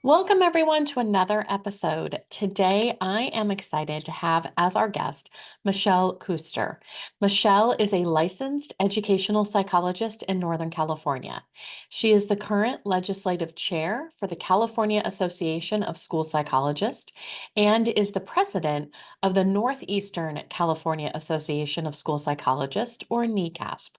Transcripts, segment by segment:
Welcome, everyone, to another episode. Today, I am excited to have as our guest Michele Custer. Michele is a licensed educational psychologist in Northern California. She is the current legislative chair for the California Association of School Psychologists and is the president of the Northeastern California Association of School Psychologists, or NECASP.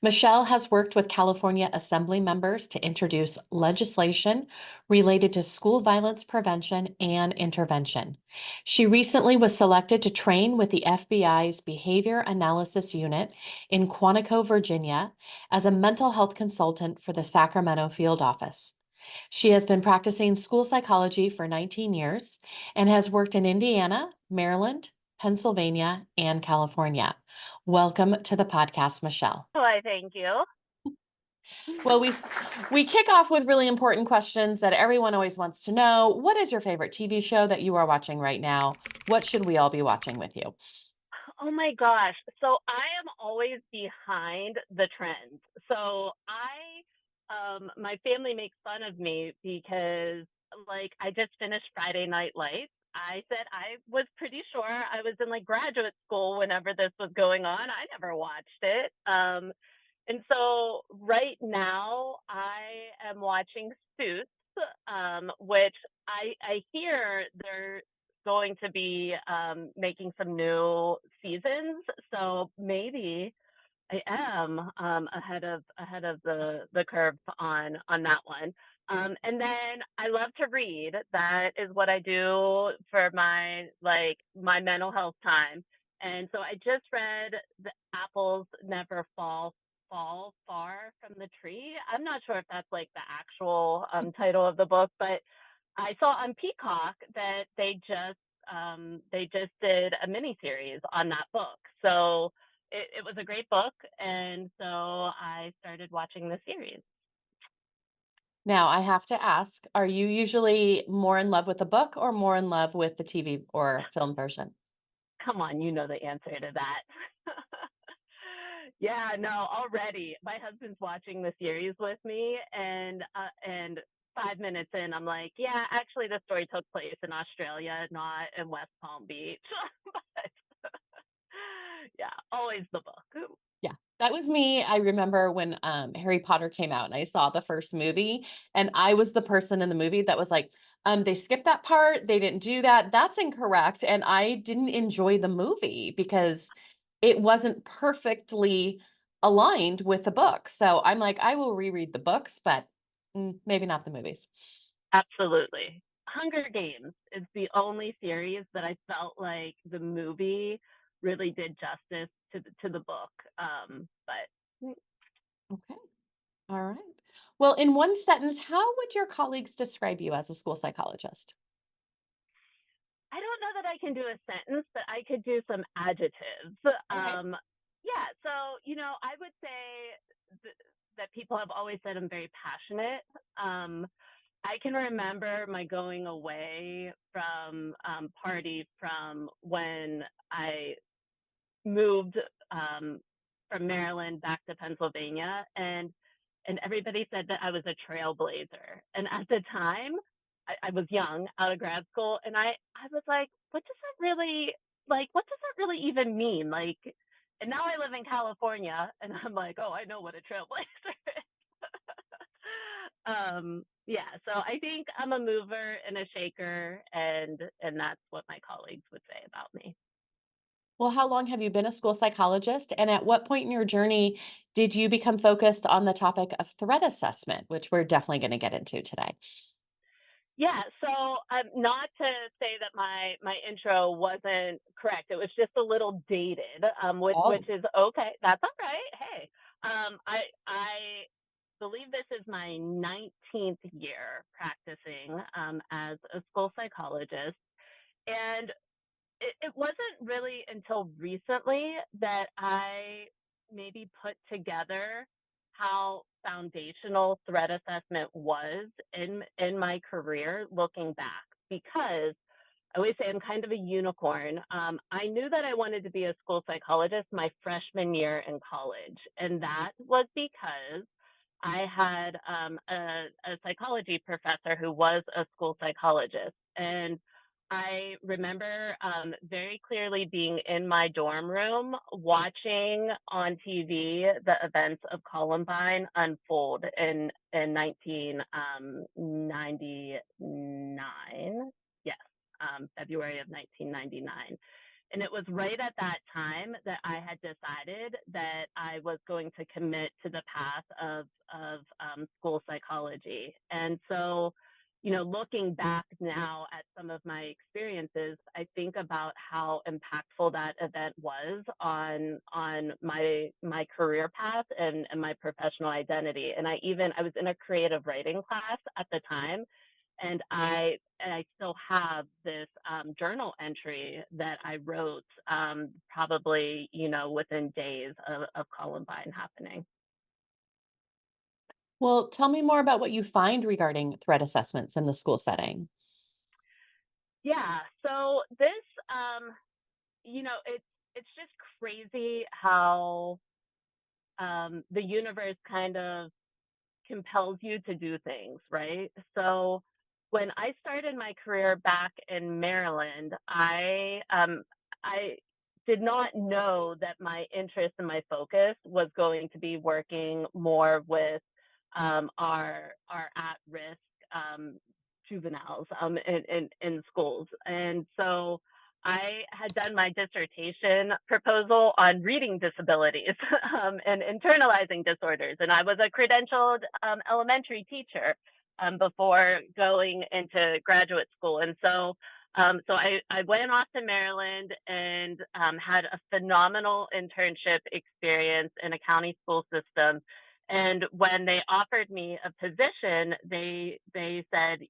Michele has worked with California Assembly members to introduce legislation related to school violence prevention and intervention. She recently was selected to train with the FBI's Behavior Analysis Unit in Quantico, Virginia, as a mental health consultant for the Sacramento field office. She has been practicing school psychology for 19 years and has worked in Indiana, Maryland, Pennsylvania, and California. Welcome to the podcast, Michele. Why, thank you. Well, we kick off with really important questions that everyone always wants to know. What is your favorite TV show that you are watching right now? What should we all be watching with you? Oh my gosh. So I am always behind the trends. My family makes fun of me because, like, I just finished Friday Night Lights. I said I was pretty sure I was in like graduate school whenever this was going on. I never watched it. And so right now I am watching Suits, which I hear they're going to be making some new seasons. So maybe I am ahead of the curve on that one. And then I love to read. That is what I do for my mental health time. And so I just read The Apples Never Fall Far from the Tree. I'm not sure if that's like the actual title of the book, but I saw on Peacock that they just did a mini series on that book. So it was a great book, and so I started watching the series. Now, I have to ask, are you usually more in love with the book or more in love with the TV or film version? Come on, you know the answer to that. Yeah, no, already. My husband's watching the series with me, and 5 minutes in, I'm like, yeah, actually, the story took place in Australia, not in West Palm Beach. But yeah, always the book. Yeah, that was me. I remember when Harry Potter came out and I saw the first movie, and I was the person in the movie that was like, they skipped that part, they didn't do that. That's incorrect. And I didn't enjoy the movie because it wasn't perfectly aligned with the book. So I'm like, I will reread the books, but maybe not the movies. Absolutely. Hunger Games is the only series that I felt like the movie really did justice to the book. But Okay. All right. Well, in one sentence, how would your colleagues describe you as a school psychologist? I don't know that I can do a sentence, but I could do some adjectives. Okay. Yeah, so I would say that people have always said I'm very passionate. I can remember my going away from party from when I moved from Maryland back to Pennsylvania, and everybody said that I was a trailblazer. And at the time, I was young, out of grad school, and I was like, what does that really even mean? Like, and now I live in California, and I'm like, oh, I know what a trailblazer is. Yeah, so I think I'm a mover and a shaker, and that's what my colleagues would say about me. Well, how long have you been a school psychologist? And at what point in your journey did you become focused on the topic of threat assessment, which we're definitely going to get into today? Yeah, so not to say that my intro wasn't correct. It was just a little dated, which Oh, is okay. That's all right. Hey, I believe this is my 19th year practicing as a school psychologist, and it wasn't really until recently that I maybe put together how foundational threat assessment was in my career looking back, because I always say I'm kind of a unicorn. I knew that I wanted to be a school psychologist my freshman year in college, and that was because I had a psychology professor who was a school psychologist. And I remember very clearly being in my dorm room watching on TV the events of Columbine unfold in 1999. Yes, February of 1999. And it was right at that time that I had decided that I was going to commit to the path of school psychology. And so, looking back now at some of my experiences, I think about how impactful that event was on my career path and my professional identity. And I was in a creative writing class at the time, and I still have this journal entry that I wrote probably within days of Columbine happening. Well, tell me more about what you find regarding threat assessments in the school setting. Yeah, so this it's just crazy how the universe kind of compels you to do things, right? So when I started my career back in Maryland, I did not know that my interest and my focus was going to be working more with our at risk juveniles in schools, and so I had done my dissertation proposal on reading disabilities and internalizing disorders, and I was a credentialed elementary teacher before going into graduate school. And so I went off to Maryland and had a phenomenal internship experience in a county school system. And when they offered me a position, they said,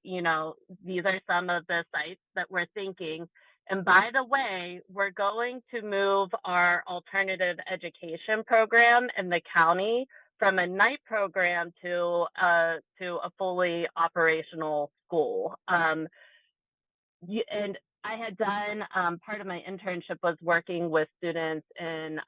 these are some of the sites that we're thinking. And by the way, we're going to move our alternative education program in the county from a night program to a fully operational school. And I had done part of my internship was working with students in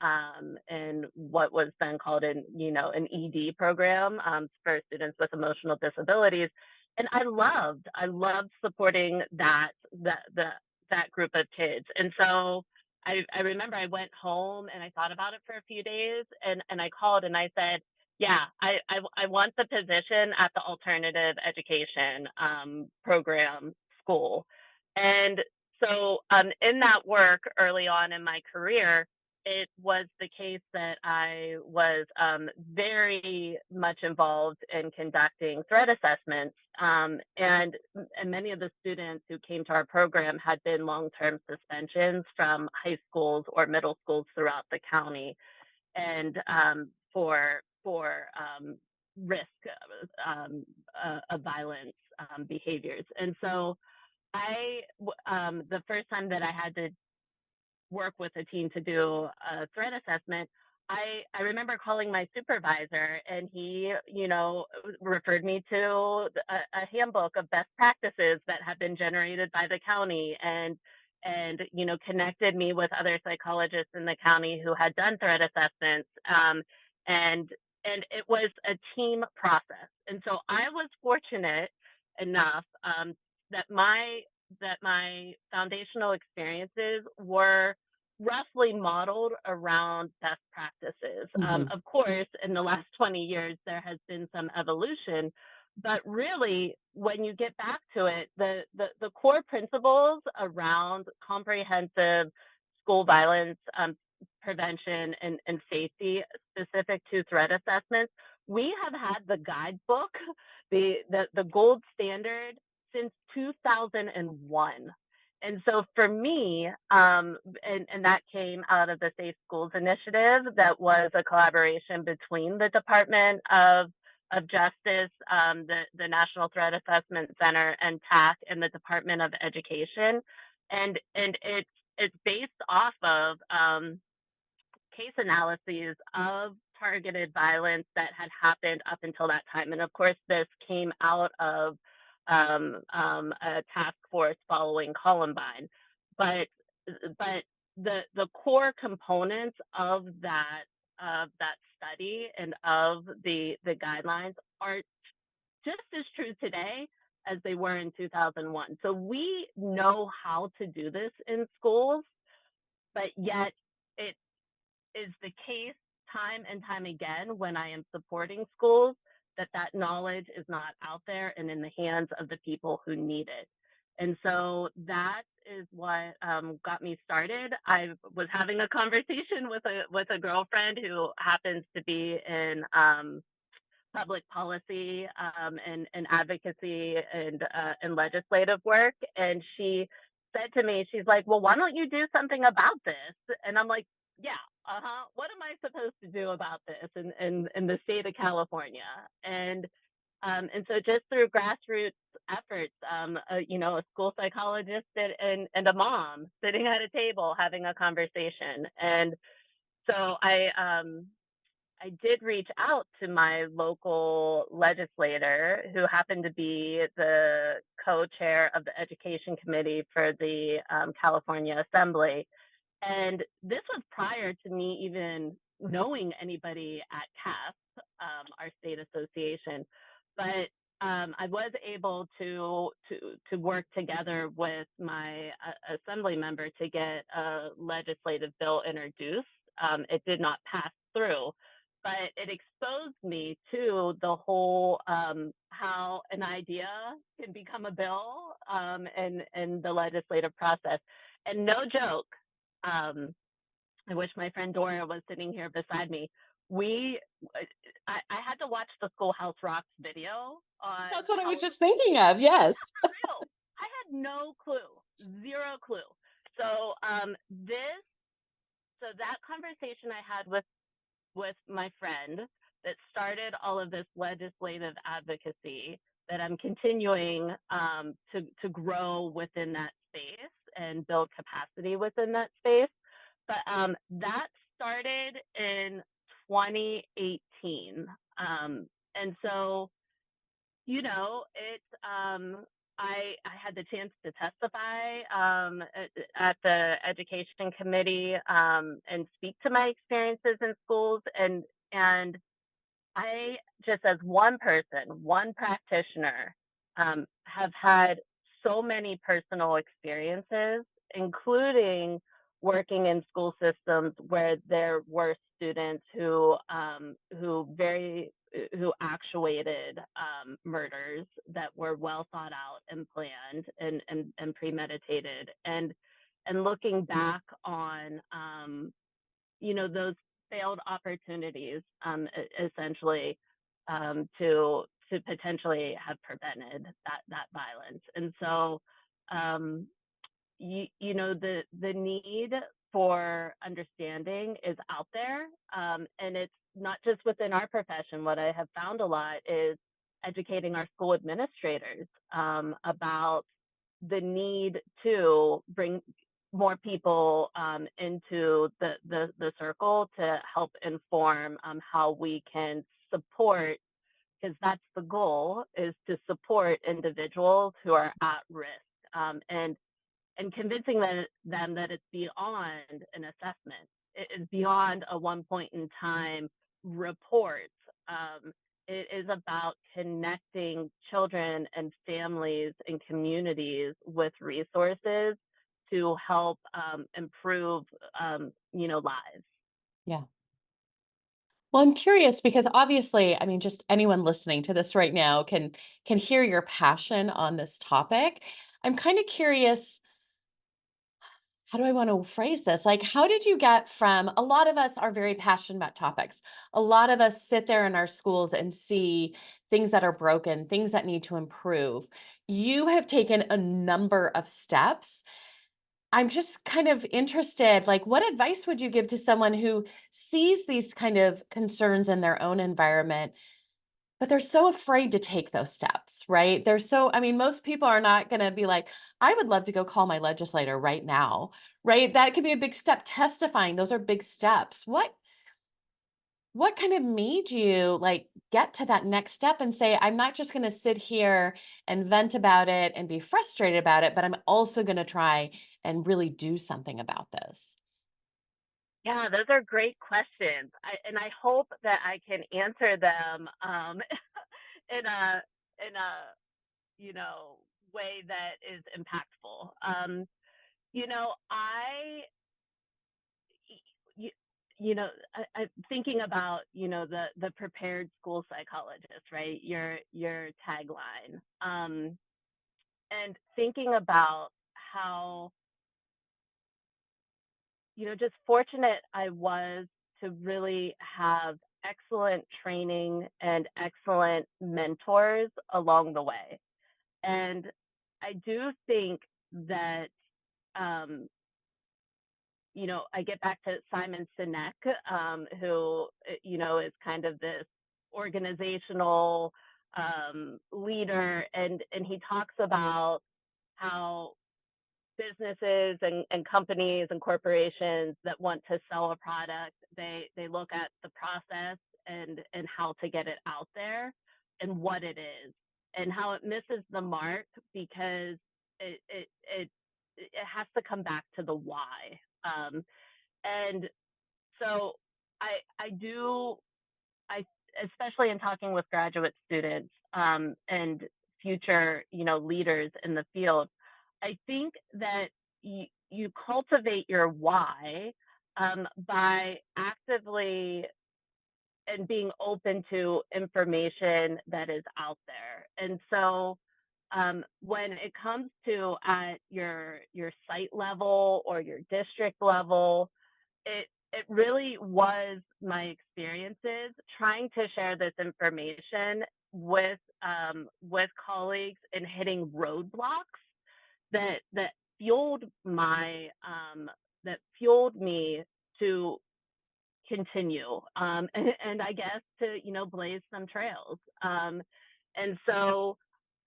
what was then called an ED program for students with emotional disabilities, and I loved supporting that group of kids. And so I remember I went home and I thought about it for a few days, and I called and I said, yeah, I want the position at the alternative education program school. And so, in that work early on in my career, it was the case that I was very much involved in conducting threat assessments. And many of the students who came to our program had been long term suspensions from high schools or middle schools throughout the county. And for risk of violence behaviors. And so, the first time that I had to work with a team to do a threat assessment, I remember calling my supervisor, and he, referred me to a handbook of best practices that had been generated by the county, and connected me with other psychologists in the county who had done threat assessments, and and it was a team process. And so I was fortunate enough that my foundational experiences were roughly modeled around best practices. Mhm. Of course, in the last 20 years, there has been some evolution, but really, when you get back to it, the core principles around comprehensive school violence prevention and safety specific to threat assessments, we have had the guidebook, the gold standard since 2001. And so for me, and that came out of the Safe Schools Initiative, that was a collaboration between the Department of Justice, the National Threat Assessment Center, and TAC, and the Department of Education, and it's based off of case analyses of targeted violence that had happened up until that time. And of course, this came out of a task force following Columbine. But the core components of that of that study and of the guidelines are just as true today as they were in 2001. So we know how to do this in schools, but yet it is the case time and time again when I am supporting schools that that knowledge is not out there and in the hands of the people who need it. And so that is what got me started. I was having a conversation with a girlfriend who happens to be in public policy and advocacy and legislative work. And she said to me, she's like, "Well, why don't you do something about this?" And I'm like, "Yeah, what am I supposed to do about this in the state of California?" And so just through grassroots efforts, a school psychologist and a mom sitting at a table having a conversation. And so I did reach out to my local legislator, who happened to be the co-chair of the education committee for the California Assembly. And this was prior to me even knowing anybody at CASP, our state association. But I was able to work together with my assembly member to get a legislative bill introduced. It did not pass through, but it exposed me to the whole how an idea can become a bill in the legislative process. And no joke, I wish my friend Dora was sitting here beside me. We, I had to watch the Schoolhouse Rocks video on That's what I how was just thinking of. Yes. for real. I had no clue, zero clue. So so that conversation I had with my friend that started all of this legislative advocacy that I'm continuing to grow within that space and build capacity within that space. But that started in 2018. And so, it's I had the chance to testify at the education committee and speak to my experiences in schools, and I just as one person, one practitioner, have had so many personal experiences, including working in school systems where there were students who actuated murders that were well thought out and planned and premeditated, and looking back on those failed opportunities, essentially, to potentially have prevented that violence. And so, the need for understanding is out there, and it's not just within our profession. What I have found a lot is educating our school administrators about the need to bring more people into the circle to help inform how we can support, because that's the goal, is to support individuals who are at risk, and convincing them that it's beyond an assessment. It is beyond a one point in time report. It is about connecting children and families and communities with resources to help improve, lives. Yeah. Well, I'm curious because obviously, I mean, just anyone listening to this right now can hear your passion on this topic. I'm kind of curious, how do I want to phrase this? Like, how did you get from a lot of us are very passionate about topics. A lot of us sit there in our schools and see things that are broken, things that need to improve. You have taken a number of steps. I'm just kind of interested, like, what advice would you give to someone who sees these kind of concerns in their own environment, but they're so afraid to take those steps, right? I mean, most people are not going to be like, I would love to go call my legislator right now, right? That could be a big step. Testifying, those are big steps. What kind of made you like get to that next step and say, I'm not just going to sit here and vent about it and be frustrated about it, but I'm also going to try and really do something about this? Yeah, those are great questions. And I hope that I can answer them in a you know way that is impactful. You know, you, I'm thinking about the prepared school psychologist, right? Your tagline, and thinking about how just fortunate I was to really have excellent training and excellent mentors along the way. And I do think that, um, I get back to Simon Sinek, who, is kind of this organizational leader. And he talks about how businesses and companies and corporations that want to sell a product, they look at the process and how to get it out there and what it is and how it misses the mark because it it it, it has to come back to the why. And so I do I especially in talking with graduate students and future leaders in the field, I think that you cultivate your why by actively and being open to information that is out there. And so when it comes to at your site level or your district level, it really was my experiences trying to share this information with colleagues and hitting roadblocks that fueled my that fueled me to continue and I guess to blaze some trails. And so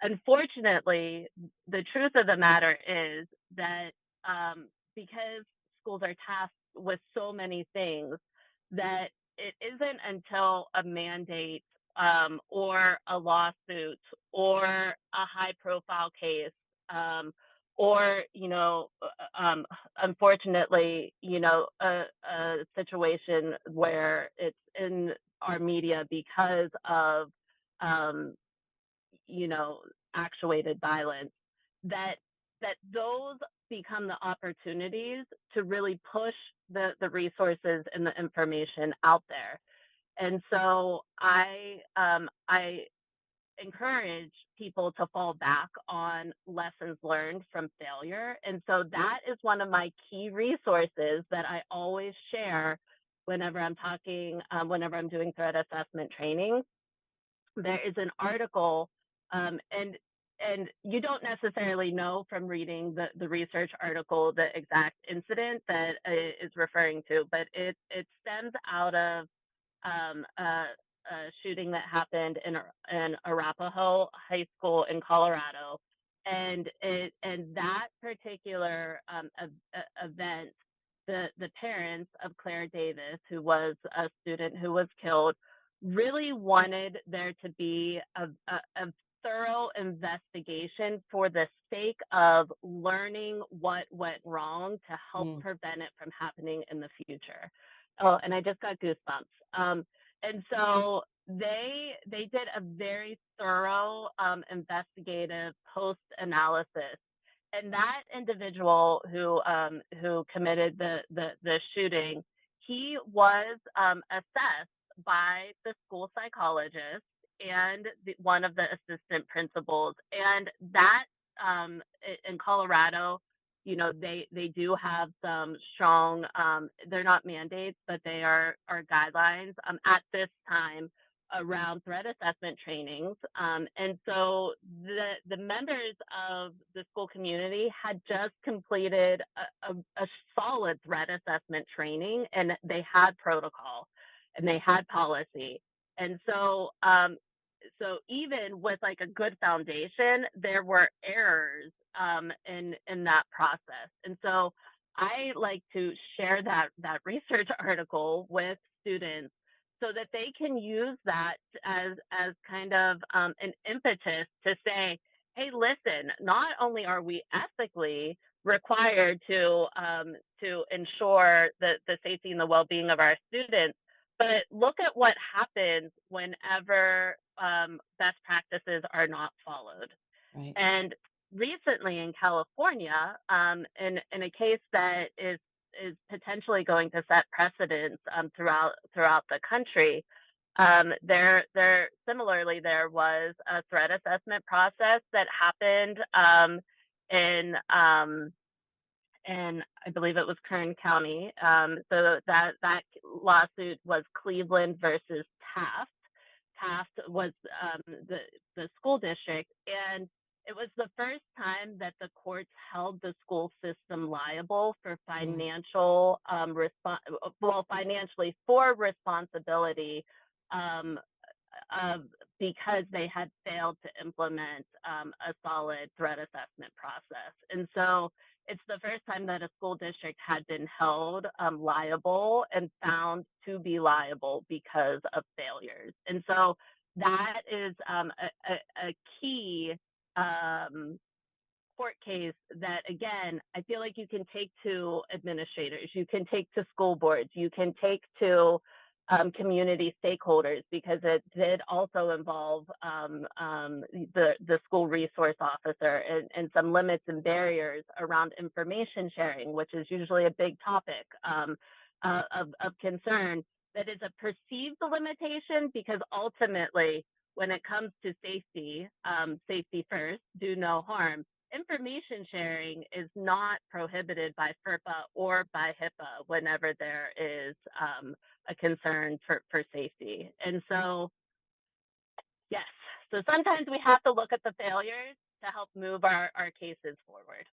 unfortunately the truth of the matter is that because schools are tasked with so many things that it isn't until a mandate or a lawsuit or a high profile case or unfortunately a situation where it's in our media because of um, you know actuated violence that those become the opportunities to really push the resources and the information out there. And so I encourage people to fall back on lessons learned from failure. And so that is one of my key resources that I always share whenever I'm talking, whenever I'm doing threat assessment training. There is an article, and you don't necessarily know from reading the research article the exact incident that is referring to, but it stems out of a shooting that happened in Arapahoe High School in Colorado, and that particular event, the parents of Claire Davis, who was a student who was killed, really wanted there to be a thorough investigation for the sake of learning what went wrong to help Mm, prevent it from happening in the future. Oh, and I just got goosebumps. And so they did a very thorough investigative post analysis, and that individual who committed the shooting, he was assessed by the school psychologist and one of the assistant principals, and that in Colorado, they do have some strong they're not mandates, but they are guidelines at this time around threat assessment trainings. And so the members of the school community had just completed a solid threat assessment training, and they had protocol and they had policy. And so even with like a good foundation, there were errors in that process. And so I like to share that research article with students so that they can use that as kind of an impetus to say, hey, listen, not only are we ethically required to to ensure the safety and the well-being of our students. But look at what happens whenever best practices are not followed. Right. And recently in California, in a case that is potentially going to set precedents throughout the country, there similarly there was a threat assessment process that happened in and I believe it was Kern County. So that lawsuit was Cleveland versus Taft. Taft was the school district, and it was the first time that the courts held the school system liable for Mm. financially for responsibility um, uh, because they had failed to implement a solid threat assessment process. And so it's the first time that a school district had been held liable and found to be liable because of failures. And so that is a key um, court case that, again, I feel like you can take to administrators, you can take to school boards, you can take to community stakeholders, because it did also involve the school resource officer and some limits and barriers around information sharing, which is usually a big topic of concern. That is a perceived limitation, because ultimately, when it comes to safety, safety first, do no harm, information sharing is not prohibited by FERPA or by HIPAA whenever there is a concern for safety. And so, yes, so sometimes we have to look at the failures to help move our cases forward.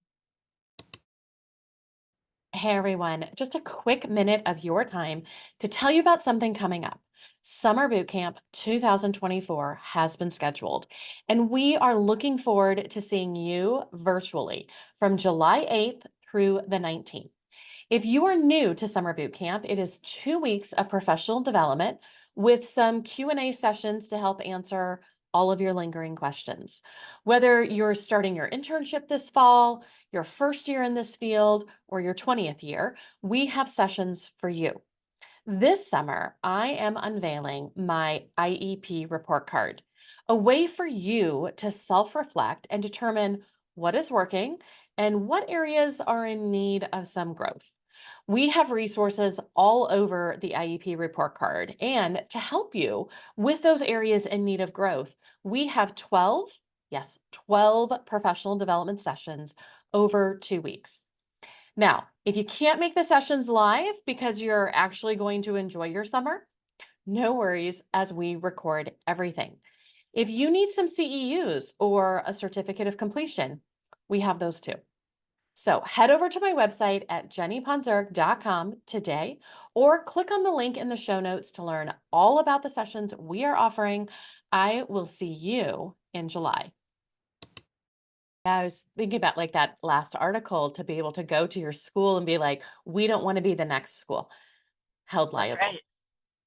Hey everyone, just a quick minute of your time to tell you about something coming up. Summer Boot Camp 2024 has been scheduled, and we are looking forward to seeing you virtually from July 8th through the 19th. If you are new to Summer Boot Camp, it is 2 weeks of professional development with some Q&A sessions to help answer all of your lingering questions. Whether you're starting your internship this fall, your first year in this field, or your 20th year, we have sessions for you. This summer, I am unveiling my IEP report card, a way for you to self-reflect and determine what is working and what areas are in need of some growth. We have resources all over the IEP report card, and to help you with those areas in need of growth, we have 12, yes, 12 professional development sessions over 2 weeks. Now, if you can't make the sessions live because you're actually going to enjoy your summer, no worries, as we record everything. If you need some CEUs or a certificate of completion, we have those too. So head over to my website at jennyponzerk.com today, or click on the link in the show notes to learn all about the sessions we are offering. I will see you in July. Yeah, I was thinking about like that last article, to be able to go to your school and be like, we don't want to be the next school held That's liable, right.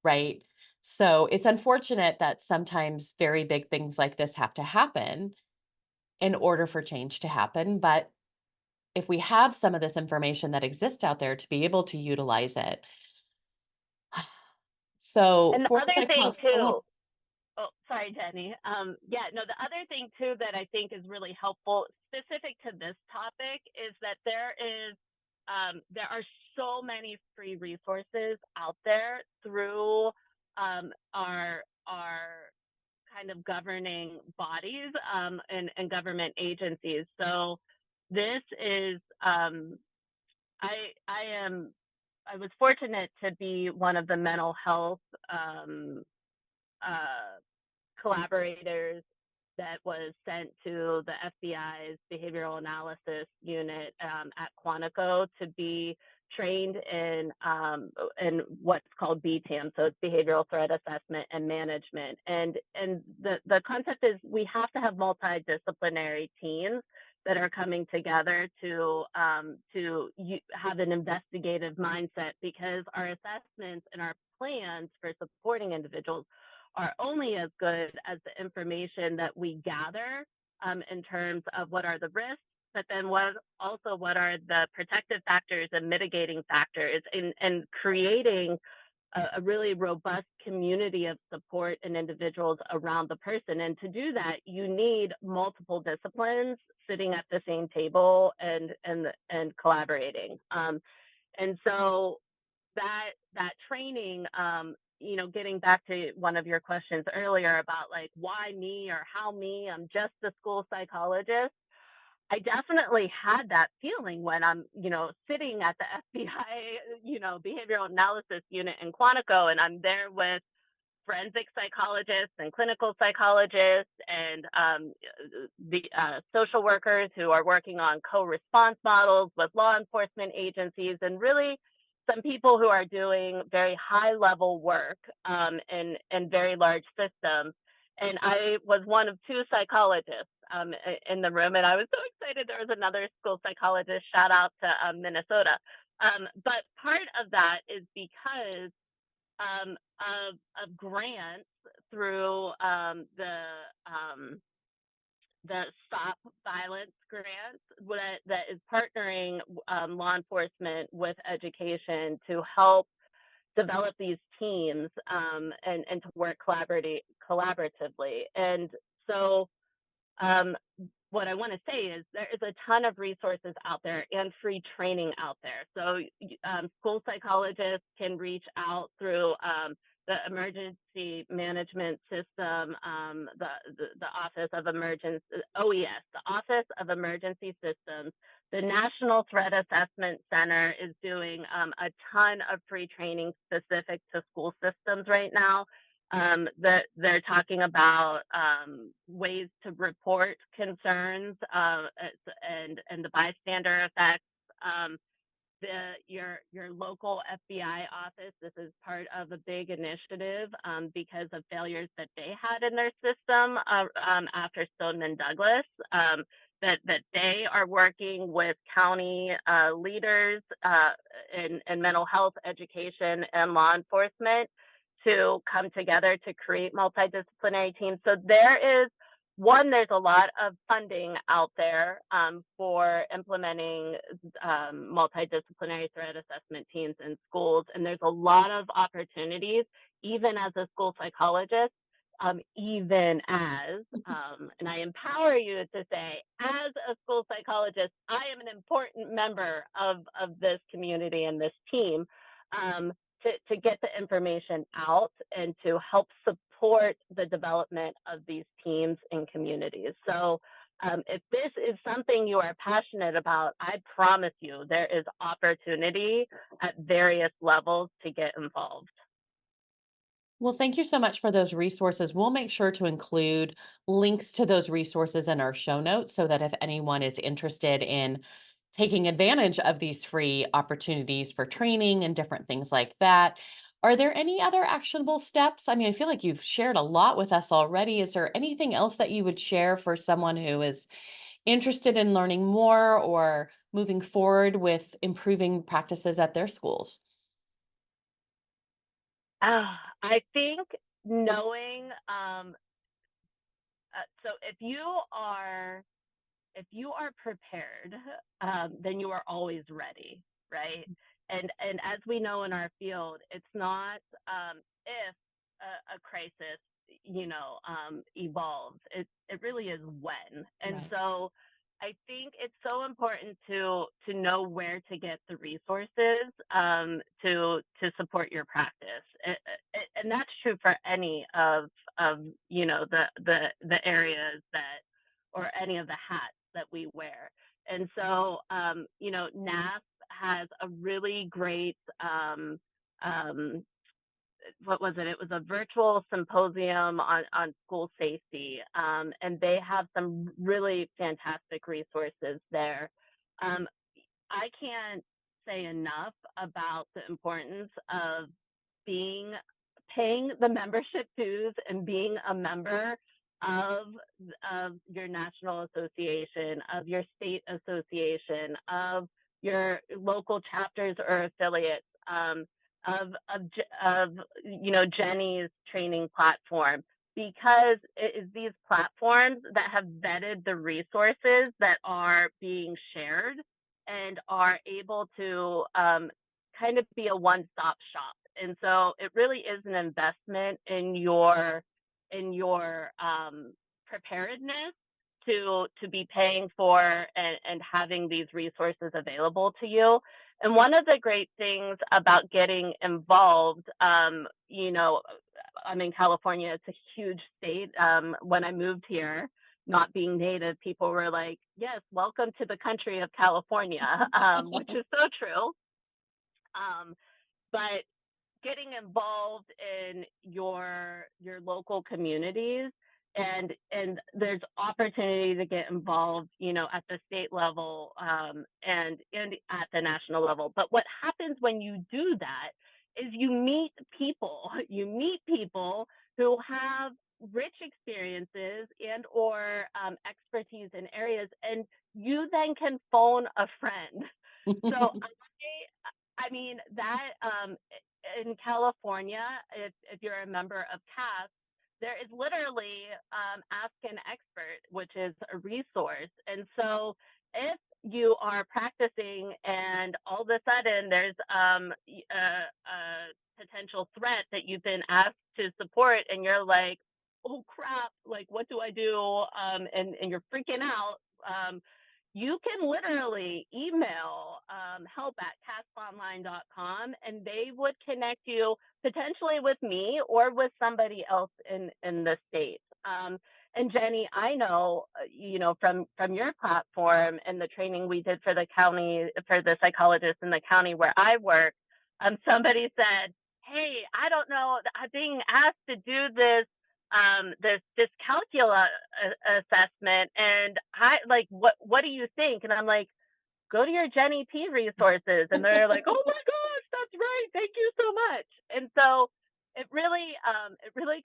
right? So it's unfortunate that sometimes very big things like this have to happen in order for change to happen. But if we have some of this information that exists out there to be able to utilize it. So And the for other thing go ahead. too, oh, sorry, Jenny. Yeah, no, the other thing too that I think is really helpful, specific to this topic, is that there are so many free resources out there through our kind of governing bodies and government agencies. So this is I was fortunate to be one of the mental health uh, collaborators that was sent to the FBI's behavioral analysis unit at Quantico to be trained in what's called BTAM, so it's behavioral threat assessment and management. And the concept is we have to have multidisciplinary teams that are coming together to have an investigative mindset, because our assessments and our plans for supporting individuals are only as good as the information that we gather in terms of what are the risks, but then what are the protective factors and mitigating factors and creating a really robust community of support and individuals around the person. And to do that, you need multiple disciplines sitting at the same table and collaborating. And so that training, getting back to one of your questions earlier about like why me or how me, I'm just a school psychologist. I definitely had that feeling when I'm, sitting at the FBI, behavioral analysis unit in Quantico, and I'm there with forensic psychologists and clinical psychologists and the social workers who are working on co-response models with law enforcement agencies, and really some people who are doing very high level work in very large systems. And I was one of two psychologists in the room, and I was so excited there was another school psychologist. Shout out to Minnesota. But part of that is because of grants through the Stop Violence grant that is partnering law enforcement with education to help develop these teams and to work collaboratively. And so what I want to say is there is a ton of resources out there and free training out there. So school psychologists can reach out through the emergency management system, the Office of Emergency, OES, the Office of Emergency Systems. The National Threat Assessment Center is doing a ton of free training specific to school systems right now. That they're talking about ways to report concerns and the bystander effects. Your local FBI office. This is part of a big initiative because of failures that they had in their system after Stoneman Douglas. That they are working with county leaders in mental health education and law enforcement to come together to create multidisciplinary teams. So there's a lot of funding out there for implementing multidisciplinary threat assessment teams in schools. And there's a lot of opportunities, even as a school psychologist, and I empower you to say, as a school psychologist, I am an important member of this community and this team. To get the information out and to help support the development of these teams and communities. So if this is something you are passionate about, I promise you there is opportunity at various levels to get involved. Well, thank you so much for those resources. We'll make sure to include links to those resources in our show notes so that if anyone is interested in taking advantage of these free opportunities for training and different things like that. Are there any other actionable steps? I mean, I feel like you've shared a lot with us already. Is there anything else that you would share for someone who is interested in learning more or moving forward with improving practices at their schools? I think knowing, so if you are prepared, then you are always ready, right? And as we know in our field, it's not if a crisis, evolves. It really is when. And Right. so I think it's so important to know where to get the resources to support your practice, and that's true for any of the areas that or any of the hats that we wear. And so, NASP has a really great, what was it? It was a virtual symposium on school safety. And they have some really fantastic resources there. Um, I can't say enough about the importance of being paying the membership dues and being a member of your national association, of your state association, of your local chapters or affiliates, of Jenny's training platform. because it is these platforms that have vetted the resources that are being shared and are able to kind of be a one-stop shop. And so it really is an investment in your preparedness to be paying for and having these resources available to you. And one of the great things about getting involved, I'm in California, it's a huge state. When I moved here, not being native, people were like, yes, welcome to the country of California, which is so true. Um, but getting involved in your local communities, and there's opportunity to get involved, at the state level, and at the national level. But what happens when you do that is you meet people who have rich experiences and or expertise in areas, and you then can phone a friend. So I mean that in California, if you're a member of CAST, there is literally Ask an Expert, which is a resource. And so if you are practicing and all of a sudden there's a potential threat that you've been asked to support, and you're like, oh crap, like what do I do? And you're freaking out. You can literally email help at castonline.com, and they would connect you potentially with me or with somebody else in the state. And Jenny, I know, from your platform and the training we did for the county, for the psychologists in the county where I work, somebody said, hey, I don't know, I'm being asked to do this calcula assessment, and I like, what do you think? And I'm like, go to your Jenny P resources. And they're like, oh my gosh, that's right, thank you so much. And so it really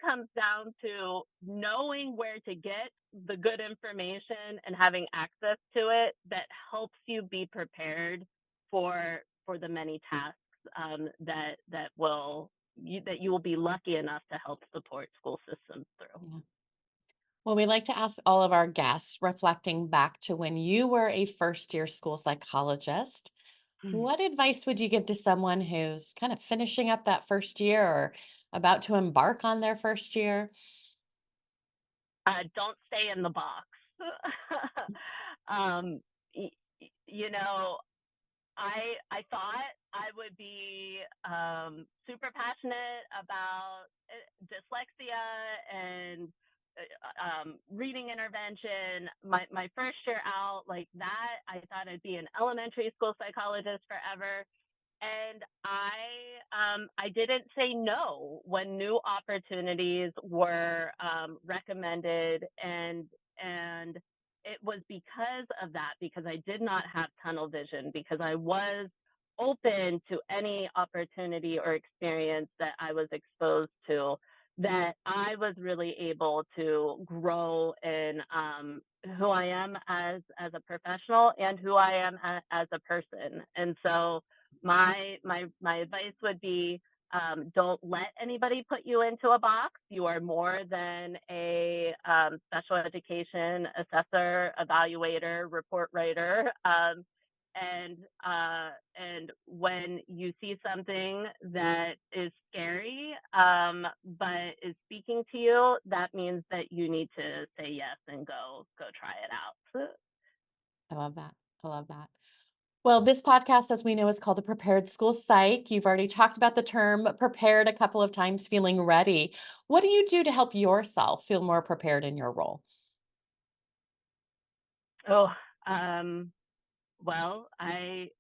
comes down to knowing where to get the good information and having access to it that helps you be prepared for the many tasks that you will be lucky enough to help support school systems through. Yeah. Well, we like to ask all of our guests, reflecting back to when you were a first year school psychologist, what advice would you give to someone who's kind of finishing up that first year or about to embark on their first year? Don't stay in the box. um, y- you know, I thought I would be super passionate about dyslexia and reading intervention. My first year out, like that, I thought I'd be an elementary school psychologist forever. And I didn't say no when new opportunities were recommended, and it was because of that, because I did not have tunnel vision, because I was open to any opportunity or experience that I was exposed to, that I was really able to grow in who I am as a professional and who I am as a person. And so my advice would be, don't let anybody put you into a box. You are more than a special education assessor, evaluator, report writer. And when you see something that is scary, but is speaking to you, that means that you need to say yes and go try it out. I love that. I love that. Well, this podcast, as we know, is called the Prepared School Psych. You've already talked about the term prepared a couple of times, feeling ready. What do you do to help yourself feel more prepared in your role? Oh, um, well, I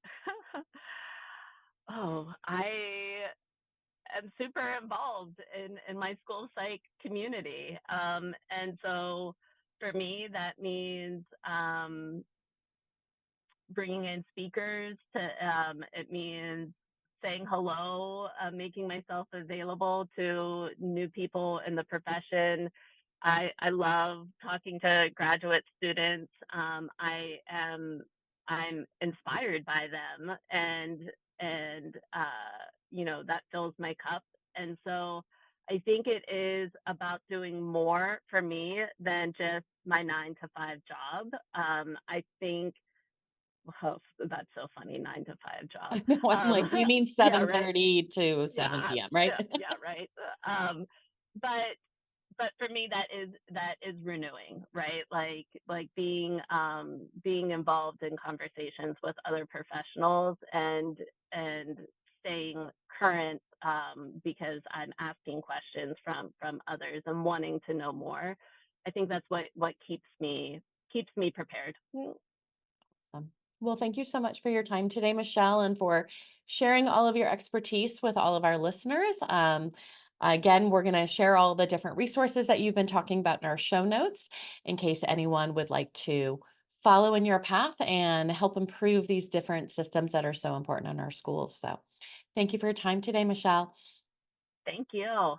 I am super involved in my school psych community. And so for me, that means bringing in speakers it means saying hello, making myself available to new people in the profession. I love talking to graduate students. I'm inspired by them, and that fills my cup. And so I think it is about doing more for me than just my 9 to 5 job. I think, oh, that's so funny, 9 to 5 job. I know, I'm Um, like, you mean yeah, right. 7:30 to Yeah, 7 PM, right? yeah, yeah, right. But but for me, that is renewing, right? Like being involved in conversations with other professionals and staying current, because I'm asking questions from others and wanting to know more. I think that's what keeps me prepared. Awesome. Well, thank you so much for your time today, Michelle, and for sharing all of your expertise with all of our listeners. Again, we're going to share all the different resources that you've been talking about in our show notes in case anyone would like to follow in your path and help improve these different systems that are so important in our schools. So, thank you for your time today, Michelle. Thank you.